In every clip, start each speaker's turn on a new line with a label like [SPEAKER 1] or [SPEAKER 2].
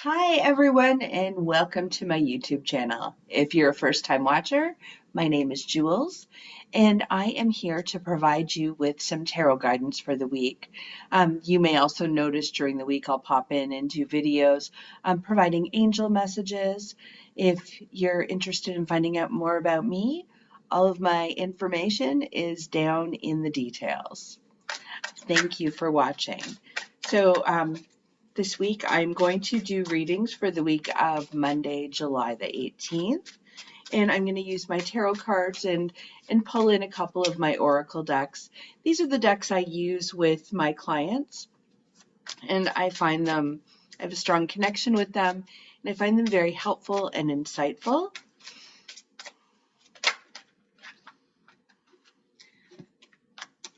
[SPEAKER 1] Hi everyone and welcome to my YouTube channel. If you're a first-time watcher, my name is Jewelz and I am here to provide you with some tarot guidance for the week. You may also notice during the week I'll pop in and do videos providing angel messages. If you're interested in finding out more about me, all of my information is down in the details. Thank you for watching. So, this week, I'm going to do readings for the week of Monday, July the 18th. And I'm going to use my tarot cards and pull in a couple of my oracle decks. These are the decks I use with my clients, and I have a strong connection with them, and I find them very helpful and insightful.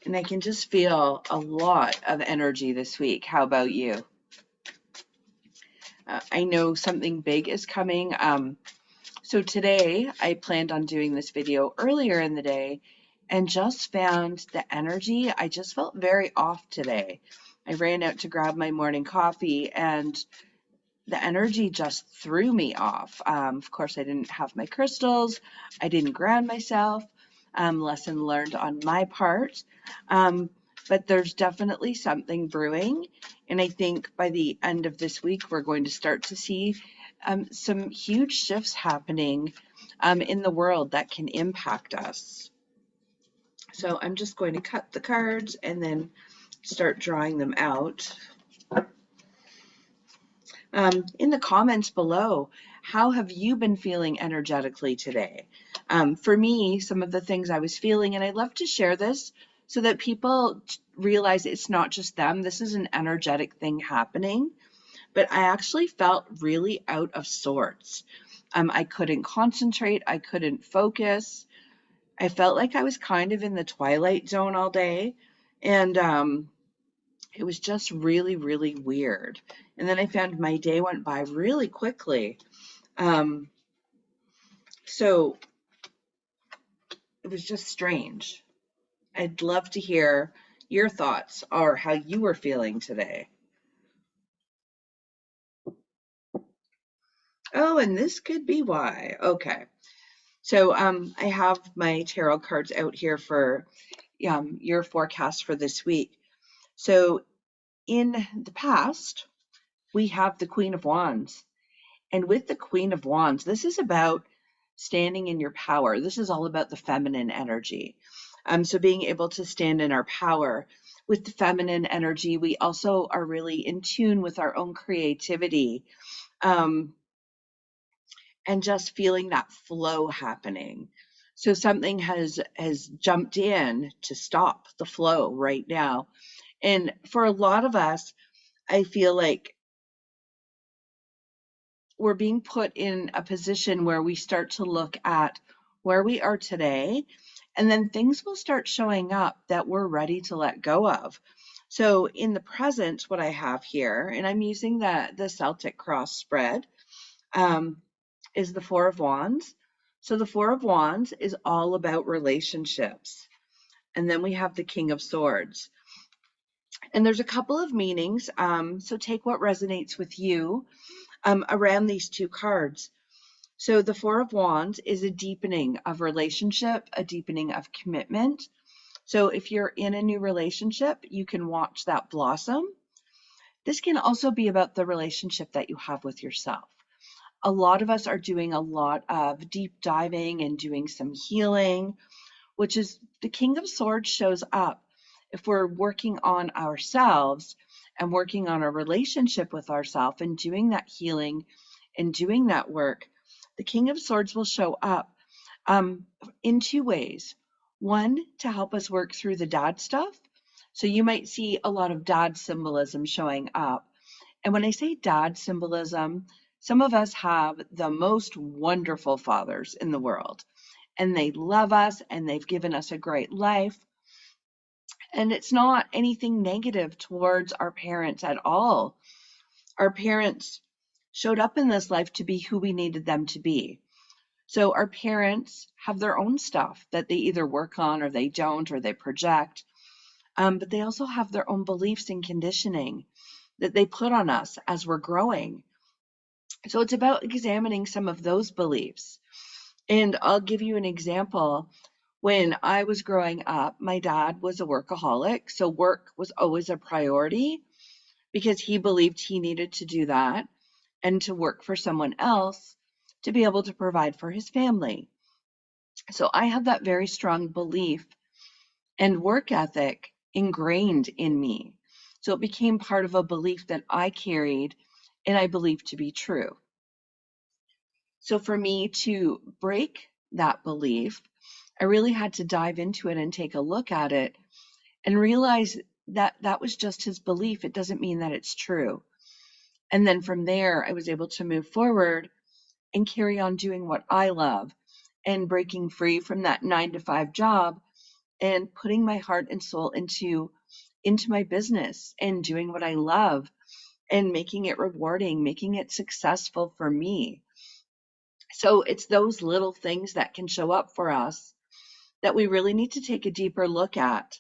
[SPEAKER 1] And I can just feel a lot of energy this week. How about you? I know something big is coming. So today I planned on doing this video earlier in the day and just found the energy. I just felt very off today. I ran out to grab my morning coffee and the energy just threw me off. Of course, I didn't have my crystals. I didn't ground myself. Lesson learned on my part. But there's definitely something brewing. And I think by the end of this week, we're going to start to see some huge shifts happening in the world that can impact us. So I'm just going to cut the cards and then start drawing them out. In the comments below, how have you been feeling energetically today? For me, some of the things I was feeling, and I'd love to share this so that people realize it's not just them. This is an energetic thing happening. But I actually felt really out of sorts. I couldn't concentrate. I couldn't focus. I felt like I was kind of in the twilight zone all day. And it was just really, really weird. And then I found my day went by really quickly. So it was just strange. I'd love to hear your thoughts or how you were feeling today. Oh, and this could be why. Okay. So I have my tarot cards out here for your forecast for this week. So in the past, we have the Queen of Wands. And with the Queen of Wands, this is about standing in your power. This is all about the feminine energy. So being able to stand in our power. With the feminine energy, we also are really in tune with our own creativity. And just feeling that flow happening. So something has jumped in to stop the flow right now. And for a lot of us, I feel like we're being put in a position where we start to look at where we are today, and then things will start showing up that we're ready to let go of. So in the present, what I have here, and I'm using the Celtic cross spread, is the Four of Wands. So the Four of Wands is all about relationships. And then we have the King of Swords. And there's a couple of meanings. So take what resonates with you around these two cards. So the Four of Wands is a deepening of relationship, a deepening of commitment. So if you're in a new relationship, you can watch that blossom. This can also be about the relationship that you have with yourself. A lot of us are doing a lot of deep diving and doing some healing, which is the King of Swords shows up. If we're working on ourselves and working on a relationship with ourselves and doing that healing and doing that work, the King of Swords will show up in two ways. One, to help us work through the dad stuff. So you might see a lot of dad symbolism showing up. And when I say dad symbolism, some of us have the most wonderful fathers in the world, and they love us and they've given us a great life. And it's not anything negative towards our parents at all. Our parents showed up in this life to be who we needed them to be. So our parents have their own stuff that they either work on or they don't, or they project. But they also have their own beliefs and conditioning that they put on us as we're growing. So it's about examining some of those beliefs. And I'll give you an example. When I was growing up, my dad was a workaholic, so work was always a priority because he believed he needed to do that and to work for someone else to be able to provide for his family. So I had that very strong belief and work ethic ingrained in me. So it became part of a belief that I carried and I believed to be true. So for me to break that belief, I really had to dive into it and take a look at it and realize that that was just his belief. It doesn't mean that it's true. And then from there, I was able to move forward and carry on doing what I love and breaking free from that 9 to 5 job and putting my heart and soul into my business and doing what I love and making it rewarding, making it successful for me. So it's those little things that can show up for us that we really need to take a deeper look at.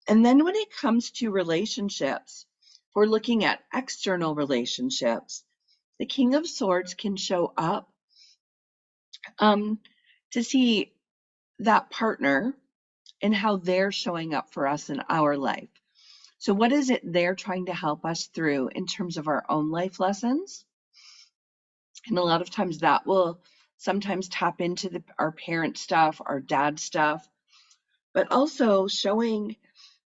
[SPEAKER 1] And then when it comes to relationships, if we're looking at external relationships, the King of Swords can show up um, to see that partner and how they're showing up for us in our life. So, what is it they're trying to help us through in terms of our own life lessons? And a lot of times that will sometimes tap into our parent stuff, our dad stuff, but also showing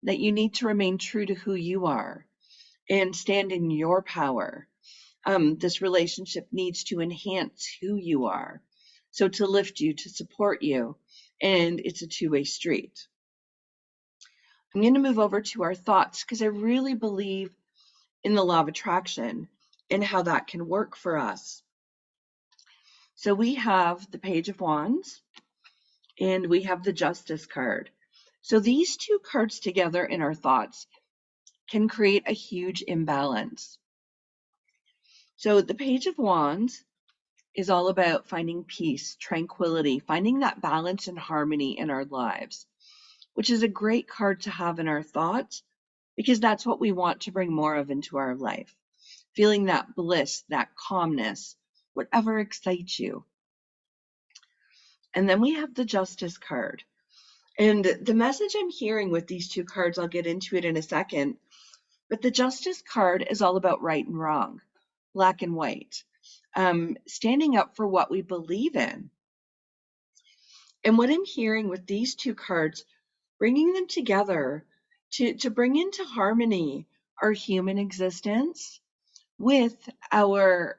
[SPEAKER 1] that you need to remain true to who you are and stand in your power. This relationship needs to enhance who you are. So to lift you, to support you, and it's a two-way street. I'm going to move over to our thoughts because I really believe in the law of attraction and how that can work for us. So we have the Page of Wands and we have the Justice card. So these two cards together in our thoughts can create a huge imbalance. So the Page of Wands is all about finding peace, tranquility, finding that balance and harmony in our lives, which is a great card to have in our thoughts because that's what we want to bring more of into our life. Feeling that bliss, that calmness, whatever excites you. And then we have the Justice card. And the message I'm hearing with these two cards, I'll get into it in a second, but the Justice card is all about right and wrong, black and white, standing up for what we believe in. And what I'm hearing with these two cards, bringing them together to bring into harmony our human existence with our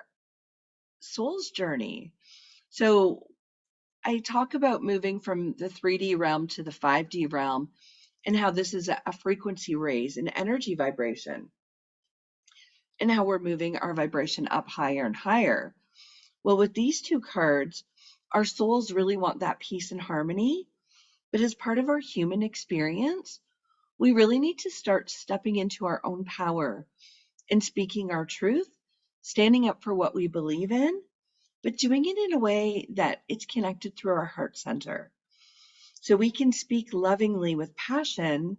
[SPEAKER 1] soul's journey. So I talk about moving from the 3D realm to the 5D realm and how this is a frequency raise, an energy vibration, and how we're moving our vibration up higher and higher. Well, with these two cards, our souls really want that peace and harmony, but as part of our human experience, we really need to start stepping into our own power and speaking our truth, standing up for what we believe in, but doing it in a way that it's connected through our heart center. So we can speak lovingly with passion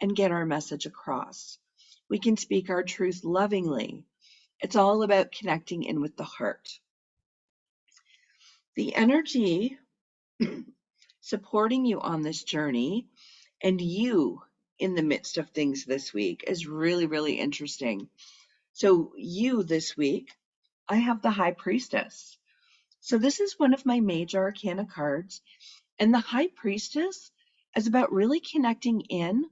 [SPEAKER 1] and get our message across. We can speak our truth lovingly. It's all about connecting in with the heart. The energy supporting you on this journey and you in the midst of things this week is really, really interesting. So, you this week, I have the High Priestess. So, this is one of my major arcana cards. And the High Priestess is about really connecting in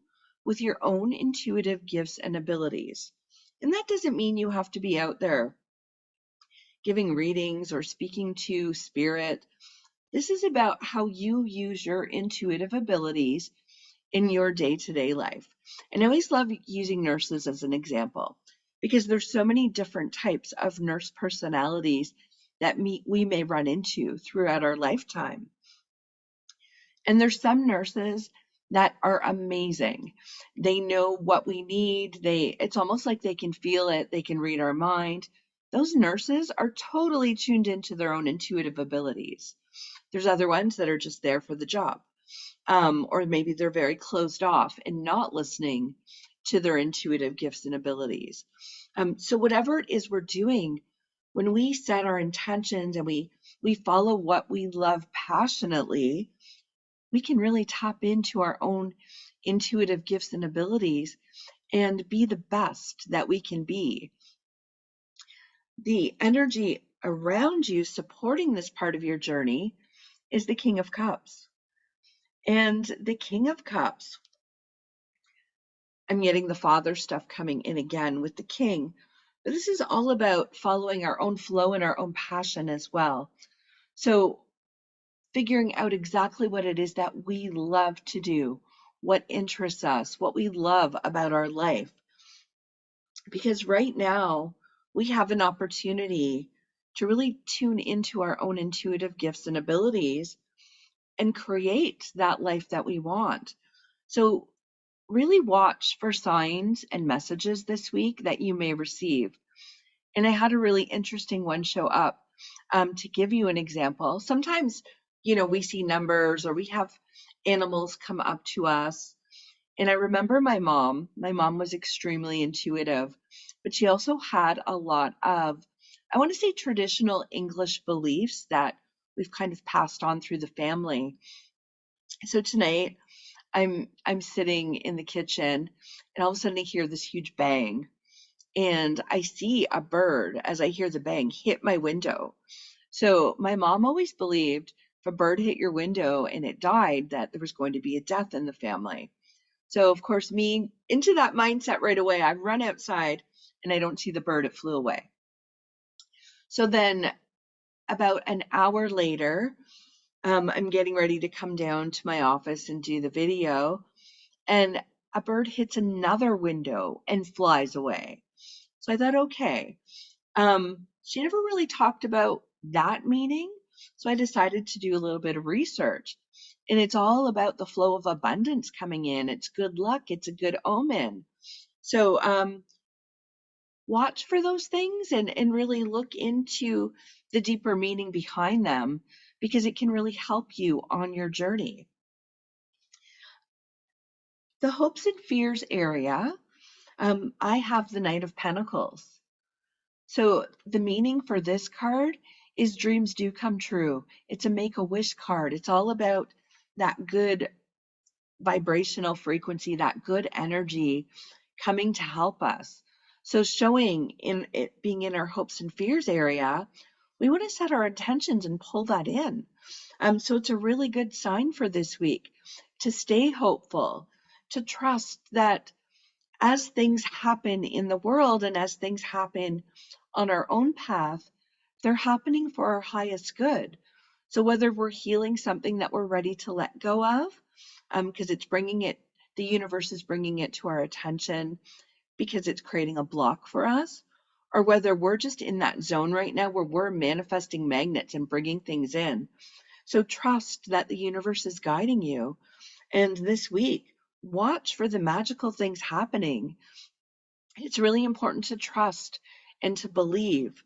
[SPEAKER 1] with your own intuitive gifts and abilities. And that doesn't mean you have to be out there giving readings or speaking to spirit. This is about how you use your intuitive abilities in your day-to-day life. And I always love using nurses as an example because there's so many different types of nurse personalities that we may run into throughout our lifetime. And there's some nurses that are amazing. They know what we need. It's almost like they can feel it. They can read our mind. Those nurses are totally tuned into their own intuitive abilities. There's other ones that are just there for the job. Or maybe they're very closed off and not listening to their intuitive gifts and abilities. So whatever it is we're doing, when we set our intentions and we follow what we love passionately, we can really tap into our own intuitive gifts and abilities and be the best that we can be. The energy around you supporting this part of your journey is the King of Cups. And the King of Cups, I'm getting the father stuff coming in again with the king, but this is all about following our own flow and our own passion as well. So figuring out exactly what it is that we love to do, what interests us, what we love about our life. Because right now we have an opportunity to really tune into our own intuitive gifts and abilities and create that life that we want. So really watch for signs and messages this week that you may receive. And I had a really interesting one show up. To give you an example, sometimes, we see numbers or we have animals come up to us. And I remember my mom was extremely intuitive, but she also had a lot of, I want to say, traditional English beliefs that we've kind of passed on through the family. So tonight I'm sitting in the kitchen and all of a sudden I hear this huge bang and I see a bird as I hear the bang hit my window. So my mom always believed if a bird hit your window and it died, that there was going to be a death in the family. So of course, me into that mindset right away, I run outside and I don't see the bird, it flew away. So then about an hour later, I'm getting ready to come down to my office and do the video, and a bird hits another window and flies away. So I thought, okay. She never really talked about that meaning. So I decided to do a little bit of research. And it's all about the flow of abundance coming in. It's good luck. It's a good omen. So watch for those things and really look into the deeper meaning behind them because it can really help you on your journey. The hopes and fears area, I have the Knight of Pentacles. So the meaning for this card is dreams do come true. It's a make-a-wish card. It's all about that good vibrational frequency, that good energy coming to help us. So showing in it being in our hopes and fears area, we want to set our intentions and pull that in. So it's a really good sign for this week to stay hopeful, to trust that as things happen in the world and as things happen on our own path, they're happening for our highest good. So whether we're healing something that we're ready to let go of, because it's bringing it, the universe is bringing it to our attention because it's creating a block for us, or whether we're just in that zone right now where we're manifesting magnets and bringing things in. So trust that the universe is guiding you. And this week, watch for the magical things happening. It's really important to trust and to believe.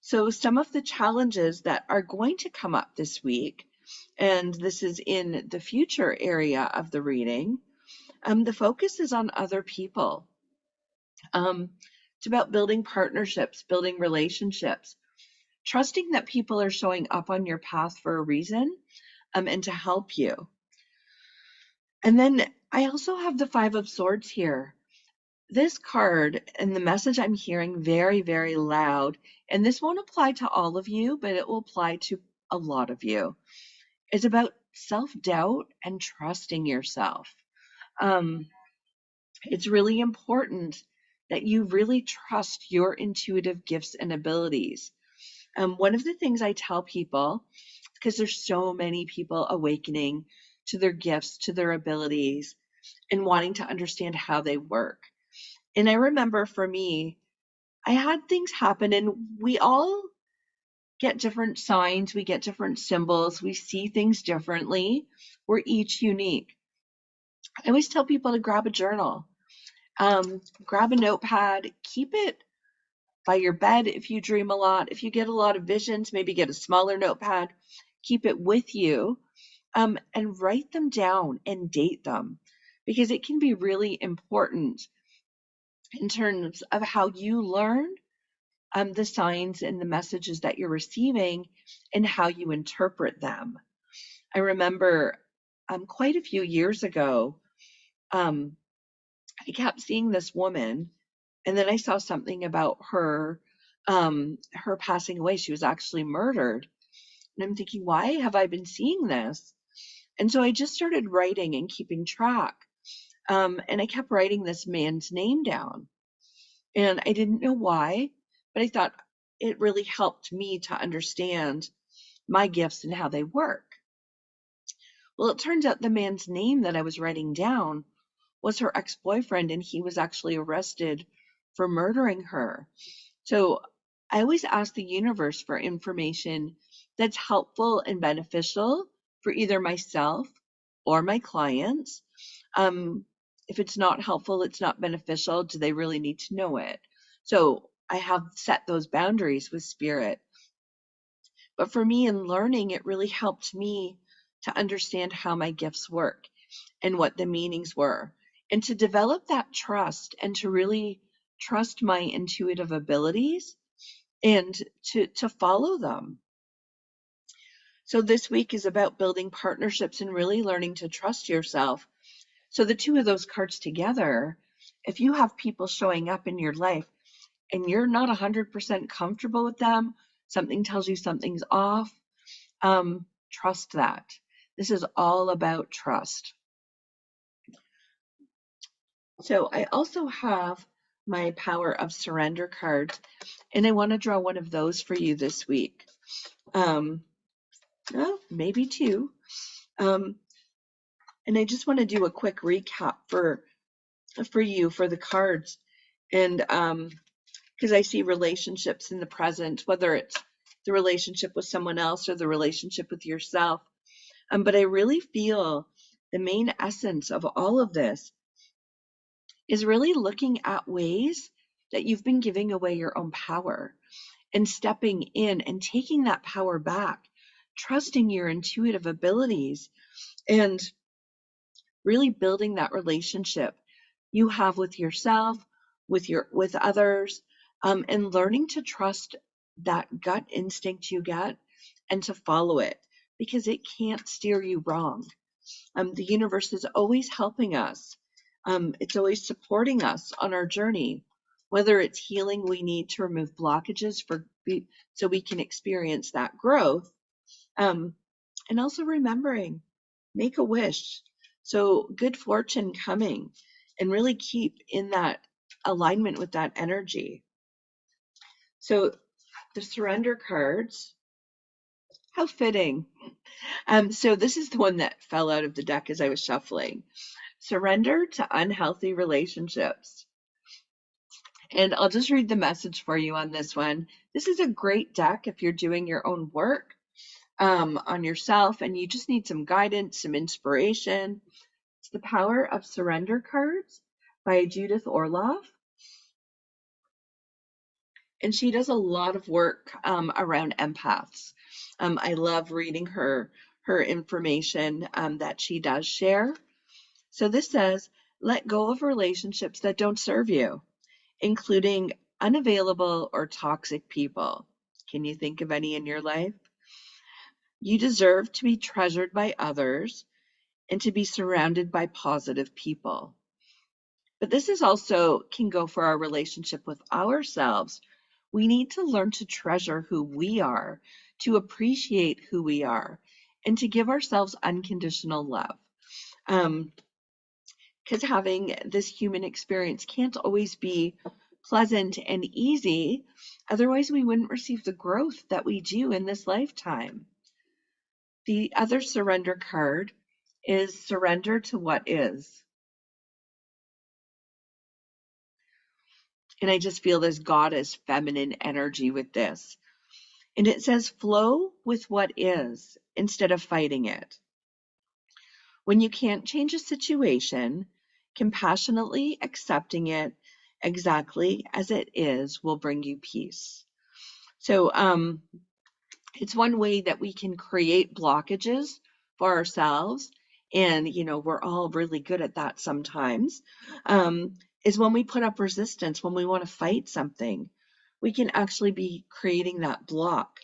[SPEAKER 1] So some of the challenges that are going to come up this week, and this is in the future area of the reading, the focus is on other people. It's about building partnerships, building relationships, trusting that people are showing up on your path for a reason, and to help you. And then I also have the Five of Swords here. This card and the message I'm hearing very, very loud, and this won't apply to all of you, but it will apply to a lot of you, is about self-doubt and trusting yourself. Um, it's really important that you really trust your intuitive gifts and abilities. One of the things I tell people, because there's so many people awakening to their gifts, to their abilities, and wanting to understand how they work. And I remember for me, I had things happen, and we all get different signs, we get different symbols, we see things differently. We're each unique. I always tell people to grab a journal, grab a notepad, keep it by your bed if you dream a lot. If you get a lot of visions, maybe get a smaller notepad, keep it with you, and write them down and date them because it can be really important in terms of how you learn the signs and the messages that you're receiving and how you interpret them. I remember quite a few years ago, um, I kept seeing this woman, and then I saw something about her passing away. She was actually murdered. And I'm thinking, why have I been seeing this? And so I just started writing and keeping track. And I kept writing this man's name down. And I didn't know why, but I thought it really helped me to understand my gifts and how they work. Well, it turns out the man's name that I was writing down was her ex-boyfriend, and he was actually arrested for murdering her. So I always ask the universe for information that's helpful and beneficial for either myself or my clients. Um, if it's not helpful, it's not beneficial, do they really need to know it? So I have set those boundaries with spirit. But for me in learning, it really helped me to understand how my gifts work and what the meanings were, and to develop that trust and to really trust my intuitive abilities and to follow them. So this week is about building partnerships and really learning to trust yourself. So the two of those cards together, if you have people showing up in your life and you're not 100% comfortable with them, something tells you something's off, trust that. This is all about trust. So I also have my Power of Surrender card, and I want to draw one of those for you this week. Maybe two. And I just want to do a quick recap for you for the cards. And because I see relationships in the present, whether it's the relationship with someone else or the relationship with yourself. But I really feel the main essence of all of this is really looking at ways that you've been giving away your own power and stepping in and taking that power back, trusting your intuitive abilities, and really building that relationship you have with yourself, with others, and learning to trust that gut instinct you get and to follow it because it can't steer you wrong. The universe is always helping us. It's always supporting us on our journey, whether it's healing we need to remove blockages so we can experience that growth, and also remembering, make a wish. So good fortune coming, and really keep in that alignment with that energy. So the surrender cards, how fitting. So this is the one that fell out of the deck as I was shuffling. Surrender to unhealthy relationships. And I'll just read the message for you on this one. This is a great deck if you're doing your own work on yourself and you just need some guidance, some inspiration. It's the Power of Surrender cards by Judith Orloff. And she does a lot of work around empaths. I love reading her information that she does share. So this says, let go of relationships that don't serve you, including unavailable or toxic people. Can you think of any in your life? You deserve to be treasured by others and to be surrounded by positive people. But this is also can go for our relationship with ourselves. We need to learn to treasure who we are, to appreciate who we are, and to give ourselves unconditional love. Because having this human experience can't always be pleasant and easy. Otherwise, we wouldn't receive the growth that we do in this lifetime. The other surrender card is surrender to what is. And I just feel this goddess feminine energy with this. And it says flow with what is instead of fighting it. When you can't change a situation, compassionately accepting it exactly as it is will bring you peace. So it's one way that we can create blockages for ourselves. And, we're all really good at that sometimes, is when we put up resistance, when we want to fight something. we can actually be creating that block.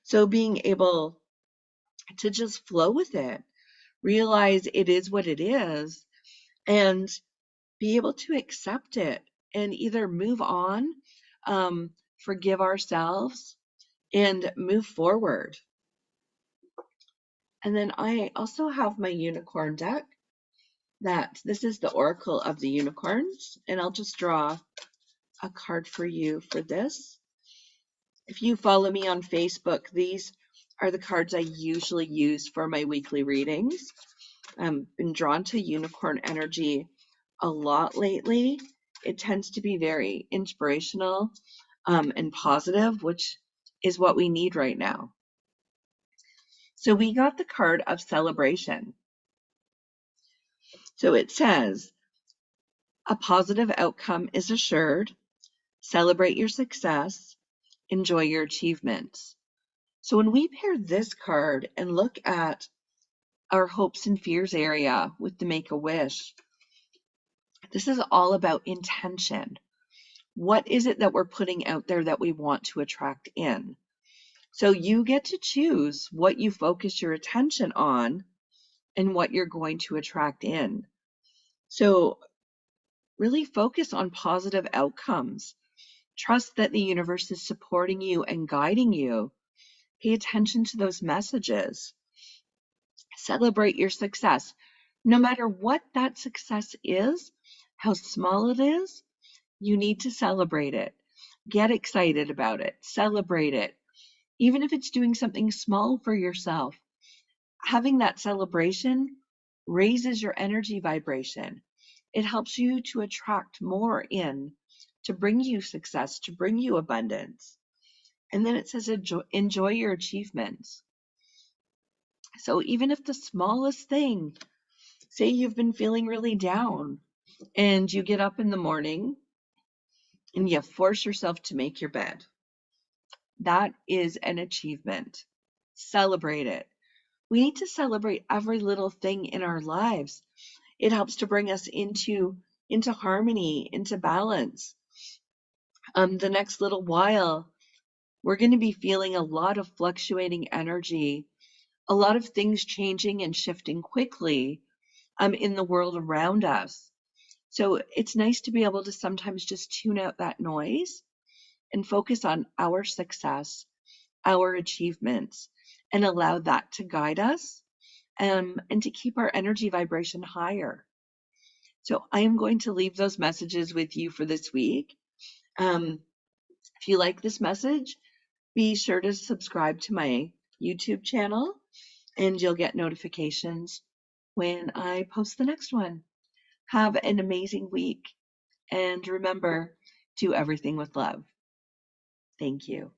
[SPEAKER 1] So being able to just flow with it, realize it is what it is, and be able to accept it and either move on, forgive ourselves, and move forward. And then I also have my unicorn deck. This is the Oracle of the Unicorns, and I'll just draw a card for you for this. If you follow me on Facebook, these are the cards I usually use for my weekly readings. I've been drawn to unicorn energy a lot lately. It tends to be very inspirational and positive, which is what we need right now. So we got the card of celebration. So it says, a positive outcome is assured. Celebrate your success. Enjoy your achievements. So when we pair this card and look at our hopes and fears area with the Make-A-Wish, this is all about intention. What is it that we're putting out there that we want to attract in? So you get to choose what you focus your attention on and what you're going to attract in. So really focus on positive outcomes. Trust that the universe is supporting you and guiding you. Pay attention to those messages. Celebrate your success. No matter what that success is, how small it is, you need to celebrate it. Get excited about it. Celebrate it. Even if it's doing something small for yourself, having that celebration raises your energy vibration. It helps you to attract more in, to bring you success, to bring you abundance. And then it says, enjoy your achievements. So even if the smallest thing, say you've been feeling really down and you get up in the morning and you force yourself to make your bed, that is an achievement. Celebrate it. We need to celebrate every little thing in our lives. It helps to bring us into harmony, into balance. The next little while, we're going to be feeling a lot of fluctuating energy, a lot of things changing and shifting quickly in the world around us. So it's nice to be able to sometimes just tune out that noise and focus on our success, our achievements, and allow that to guide us and to keep our energy vibration higher. So I am going to leave those messages with you for this week. If you like this message, be sure to subscribe to my YouTube channel and you'll get notifications when I post the next one. Have an amazing week and remember, do everything with love. Thank you.